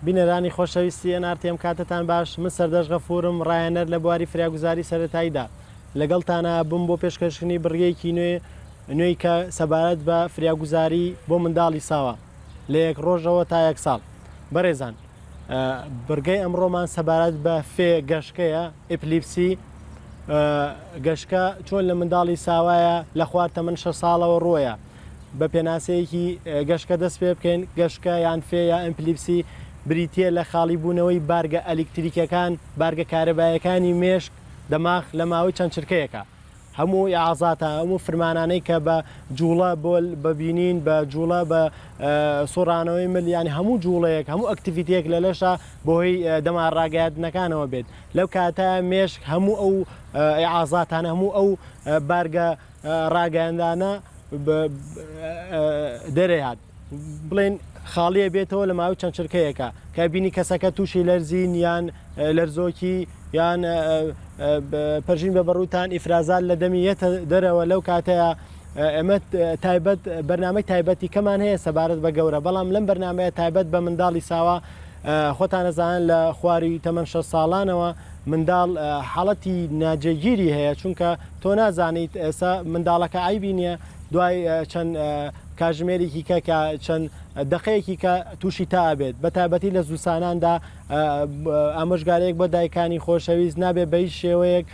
بینەرانی خۆشەویستی NRTM کاتتان باش، من سەردەش غەفوورم، ڕایەنەر لە بواری فراگوزاری سەرەتاییدا لەگەڵتانە بووم بۆ پێشکەشکردنی بڕگەیەکی نوێی کە سەبارەت بە فراگوزاری بۆ منداڵی ساوە لە 1 ڕۆژەوە تا 1 ساڵ. بەڕێزان، بڕگەی ئەمڕۆمان سەبارەت بە فێ گەشکەیە، ئپلیپسی. گەشکە چۆن لە منداڵی ساوایە لە خوار تەمەن 6 ساڵەوە ڕۆیە. بە پێناسەیەکی گەشکە دەست پێ بکەین. گەشکە یان فێ یا ئەمپلیپسی بریتە لە خاڵی بوونەوەی بارگە ئەلکتریکەکان، بارگە کارەبایەکانی مێشک دەماغ لە ماوەی چەند چرکەیەکە. هەموو ئاعازاتە، هەموو فرمانانەی کە بە جوڵە بۆ ببینین، بە جوڵە بە سۆڕانەوەی ملیانی هەموو جوڵەیەک، هەموو ئەکتیڤیتەیەک لە لەشە بۆهۆی دەما ڕاگەیاندنەکانەوە بێت. لەو کاتە مێشک هەموو ئەو ئاعازاتانە، هەموو ئەو بارگە ڕاگەیاندانە دەرەهات. بڵێن خاڵیە بێتەوە لە ماوەی چەند چرکەیەکە کە بینی کەسەکە تووشی لەرزین یان لەرزۆکی یان پەرژین بە بەڕووتان ئیفرازات لە دەمیەتە دەرەوە. لەو کاتەیە ئەمە تایبەت بەرنامەی تایبەتی کەمان هەیە سەبارەت بە گەورە، بەڵام لەم بەرنمەیە تایبەت بە منداڵی ساوە خۆتان نەزانن لە خواری تەمەن 6 ساڵانەوە منداڵ حاڵەتی ناجێگیری هەیە، چونکە تۆ نازانیت ئێستا منداڵەکە عیبی نییە دوای چەند کاژمێرێکی کە چەند دقەیەکی کە تووشی تا ئابێت. بە تایبەتی لە زووساناندا ئامۆژگارەیەک بۆ دایکانی خۆشەویست نابێت بە هیچ شێوەیەک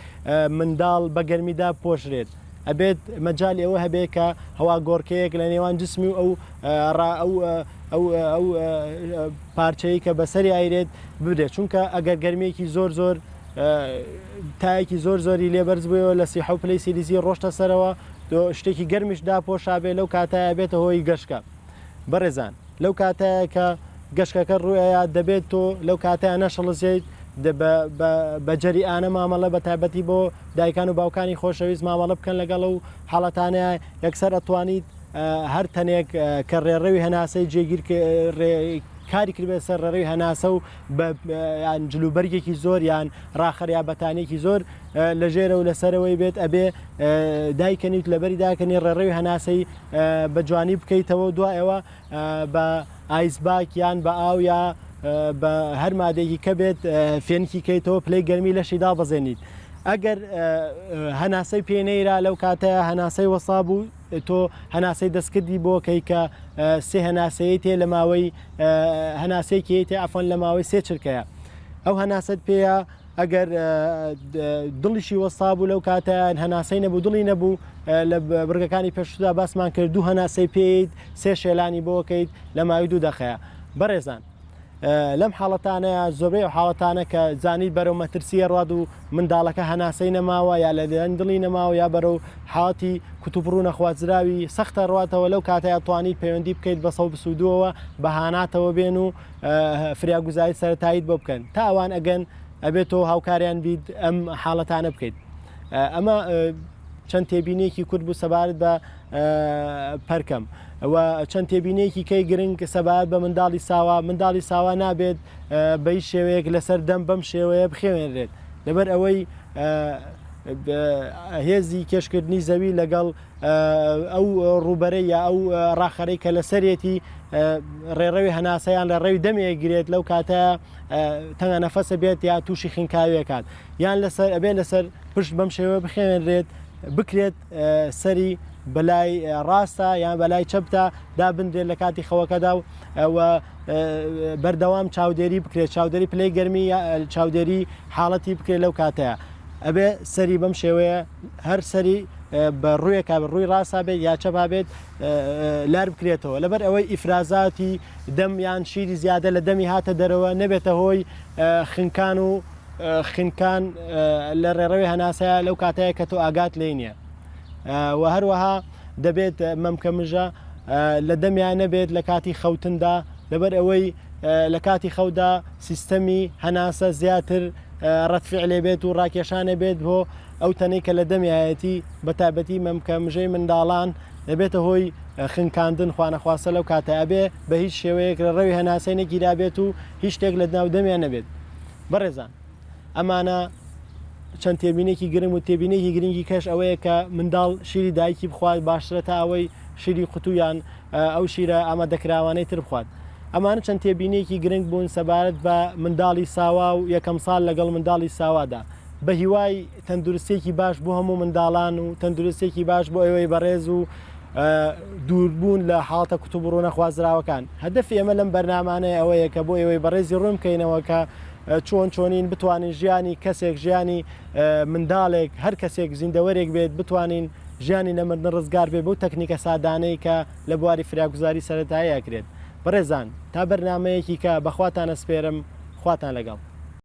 منداڵ بە گەرمیدا پۆشرێت. ئەبێت مەجای ئەوە هەبێت کە هەوا گۆڕکەیەک لە نێوان جسمی و ئەو پارچەیە کە بەسەری ئایرێت بدرێت، چونکە ئەگەر گەرمێکی زۆر تایەکی زۆری لێبەرز بووەوە لە 30 پلەی سیلیزی ڕۆشتە سەرەوە، شتێکی گەرمیش داپۆشابێ لەو کاتایە بێتە هۆی گەشکە. بەڕێزان، لەو کاتایە کە گەشکەکە ڕوویە دەبێت تۆ لەو کاتایە نەشەڵزیت بە جەریانە مامەڵە بە تایبەتی بۆ دایکان و باوکانی خۆشەویست مامەڵە بکەن لەگەڵ و حاڵەتانەیە یەکسەر ئەتوانیت هەر تەنێک کە ڕێڕەوی هەناسەی جێگیر کاری کردبێت سەر ڕێڕەوی هەناسە و یان جلوبەرگێکی زۆر یان ڕاخەریابەتانێکی زۆر لە ژێرە و لەسەرەوەی بێت، ئەبێ دایکەنیت لەبەری داکەنی ڕێڕەوی هەناسەی بە جوانی بکەیتەوە، دوایەوە بە ئایسباک یان بە ئاو یا بە هەر مادێکی کە بێت فێنکی کەیتەوە پلەی گەرمی لەشی دابەزێنیت. ئەگەر هەناسەی پێنەیرا لەو کاتەیە هەناسەی وەسا بوو، تۆ هەناسەی دەستکردی بۆ کەی کە سێ هەناسەیە تێ لە ماوەی هەناسەیەکی تێ ئەفۆن لە ماوەی 3 چرکەیە. ئەو هەناسەت پێەیە ئەگەر دڵیشی وەسا بوو لەو کاتیان هەناسەی نەبوو، دڵی نەبوو، لە بڕگەکانی پێشودا باسمان کرد 2 هەناسەی پێیت 3 شێلانی بۆکەیت لە ماوەی 2 دەخەیە. بەڕێزان، لەم حاڵەتانەیە زۆربەی حاڵەتانە کە زانیت بەرەو مەترسیە ڕاد و منداڵەکە هەناسەی نەماوە یا لە دڵی نەماوە یا بەرەو حاڵەتی کوتوپڕوو نەخوازراوی سەختە ڕاتەوە، لەو کاتەیە توانیت پەیوەندی بکەیت بە 122ەوە بەهاناتەوە بێن و فراگوزاری سەرەتاییت بۆ بکەن. تا ئەوان ئەگەن ئەبێتەوە هاوکاریان بیت ئەم حاڵەتانە بکەیت. ئەمە چەند تێبینێکی کورد بوو سەبارەت بە پەرکەم و چەند تێبینەیەکی کەی گرنگ سەبارەت بە منداڵی ساوا. منداڵی ساوا نابێت بە هیچ شێوەیەک لەسەر دەم بەم شێوەیە بخێوێنرێت، لەبەر ئەوەی هێزی کێشکردنی زەوی لەگەڵ ئەو ڕوبەرەی یا ئەو ڕاخەرەی کە لەسەرێتی ڕێڕەوی هەناسەیان لە ڕێوی دەمێگرێت، لەو کاتە تەنگە نەفەسە بێت یا تووشی خینکاویەکات، یان لەسەر ئەبێن لەسەر پشت بەم شێوە بخێنرێت، بکرێت سەری بەلای ڕاستە یان بەلای چەپتە دابندرێت لە کاتی خەوەکەدا و بەردەوام چاودێری بکرێت، چاودێری پلەی گەرمی چاودێری حاڵەتی بکرێت. لەو کاتەیە ئەبێ سەری بەم شێوەیە هەر سەری بە ڕوویەکە بە ڕووی ڕاستە بێت یا چەپا بێت لار بکرێتەوە، لەبەر ئەوەی ئیفرازاتی دەم یان شیری زیادە لە دەمی هاتە دەرەوە نەبێتە هۆی خنکان لە ڕێڕەوی هەناسەیە لەو کاتەیە کە تۆ ئاگات لێ نییە. و هەروەها دەبێت مەمکەمژە لە دەمیان نەبێت لە کاتی خەوتندا، لەبەر ئەوەی لە کاتی خەودا سیستەمی هەناسە زیاتر ڕەتفیع لێ بێت و ڕاکێشانە بێت بۆ ئەو تەنەی کە لە دەمیایەتی بە تایبەتی مەمکەمژەی منداڵان دەبێتە هۆی خنکاندن خوانەخواستە. لەو کاتە ئەبێ بە هیچ شێوەیەک لە ڕێوی هەناسەی نەگیرا بێت و هیچ شتێک لە ناو دەمیان نەبێت. بەڕێزان، ئەمانە چەند تێبینێکی گرنگ و تێبینێکی گرنگی کەش ئەوەیە کە منداڵ شیری دایکی بخوات باشترە تا ئەوەی شیری قوتویان ئەو شیرە ئامادەکراوانەی تر بخوات. ئەمانە چەند تێبینێکی گرنگ بوون سەبارەت بە منداڵی ساوا و یەکەم ساڵ لەگەڵ منداڵی ساوادا بە هیوای تەندروستێکی باش بۆ هەموو منداڵان و تەندروستێکی باش بۆ ئەوەی بەڕێز و دووربوون لە حاڵتە کوتوبڕوونە خوازراوەکان هەدەفی ئێمە لەم بەرنامانەیە ئەوەیە کە بۆ ئێوەی بەڕێزی ڕوون بکەینەوە کە چۆنین بتوانین ژیانی کەسێک ژیانی منداڵێک هەر کەسێک زیندەوەرێک بێت بتوانین ژیانی لە مردن ڕزگار بێ بەو تەکنیکە سادانەی کە لە بواری فراگوزاری سەرەتاییەکرێت بەڕێزان تا بەرنامەیەکی کە بەخواتانە سپێرم خواتان لەگەڵ